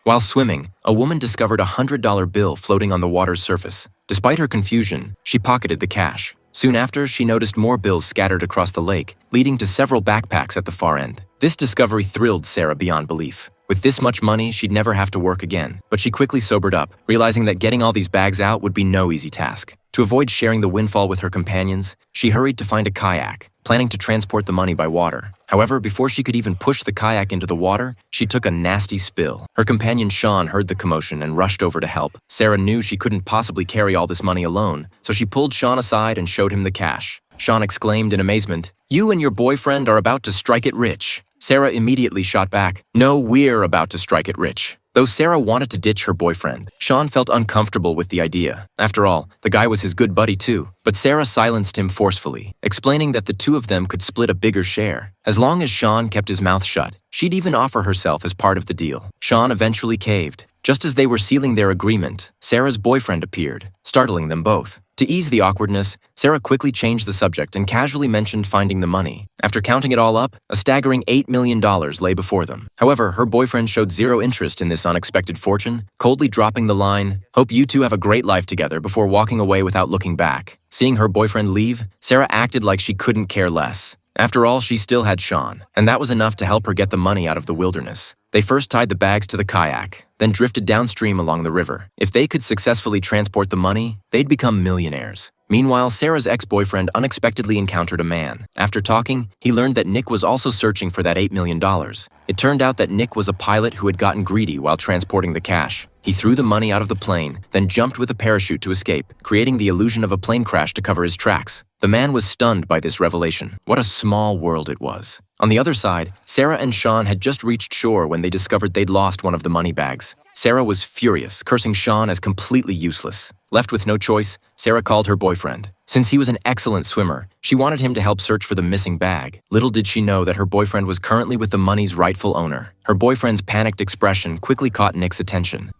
While swimming, a woman discovered a $100 bill floating on the water's surface. Despite her confusion, she pocketed the cash. Soon after, she noticed more bills scattered across the lake, leading to several backpacks at the far end. This discovery thrilled Sarah beyond belief. With this much money, she'd never have to work again. But she quickly sobered up, realizing that getting all these bags out would be no easy task. To avoid sharing the windfall with her companions, she hurried to find a kayak, planning to transport the money by water. However, before she could even push the kayak into the water, she took a nasty spill. Her companion Sean heard the commotion and rushed over to help. Sarah knew she couldn't possibly carry all this money alone, so she pulled Sean aside and showed him the cash. Sean exclaimed in amazement, "You and your boyfriend are about to strike it rich." Sarah immediately shot back, "No, we're about to strike it rich." Though Sarah wanted to ditch her boyfriend, Sean felt uncomfortable with the idea. After all, the guy was his good buddy too. But Sarah silenced him forcefully, explaining that the two of them could split a bigger share. As long as Sean kept his mouth shut, she'd even offer herself as part of the deal. Sean eventually caved. Just as they were sealing their agreement, Sarah's boyfriend appeared, startling them both. To ease the awkwardness, Sarah quickly changed the subject and casually mentioned finding the money. After counting it all up, a staggering $8 million lay before them. However, her boyfriend showed zero interest in this unexpected fortune, coldly dropping the line, "Hope you two have a great life together," before walking away without looking back. Seeing her boyfriend leave, Sarah acted like she couldn't care less. After all, she still had Sean, and that was enough to help her get the money out of the wilderness. They first tied the bags to the kayak, then drifted downstream along the river. If they could successfully transport the money, they'd become millionaires. Meanwhile, Sarah's ex-boyfriend unexpectedly encountered a man. After talking, he learned that Nick was also searching for that $8 million. It turned out that Nick was a pilot who had gotten greedy while transporting the cash. He threw the money out of the plane, then jumped with a parachute to escape, creating the illusion of a plane crash to cover his tracks. The man was stunned by this revelation. What a small world it was. On the other side, Sarah and Sean had just reached shore when they discovered they'd lost one of the money bags. Sarah was furious, cursing Sean as completely useless. Left with no choice, Sarah called her boyfriend. Since he was an excellent swimmer, she wanted him to help search for the missing bag. Little did she know that her boyfriend was currently with the money's rightful owner. Her boyfriend's panicked expression quickly caught Nick's attention.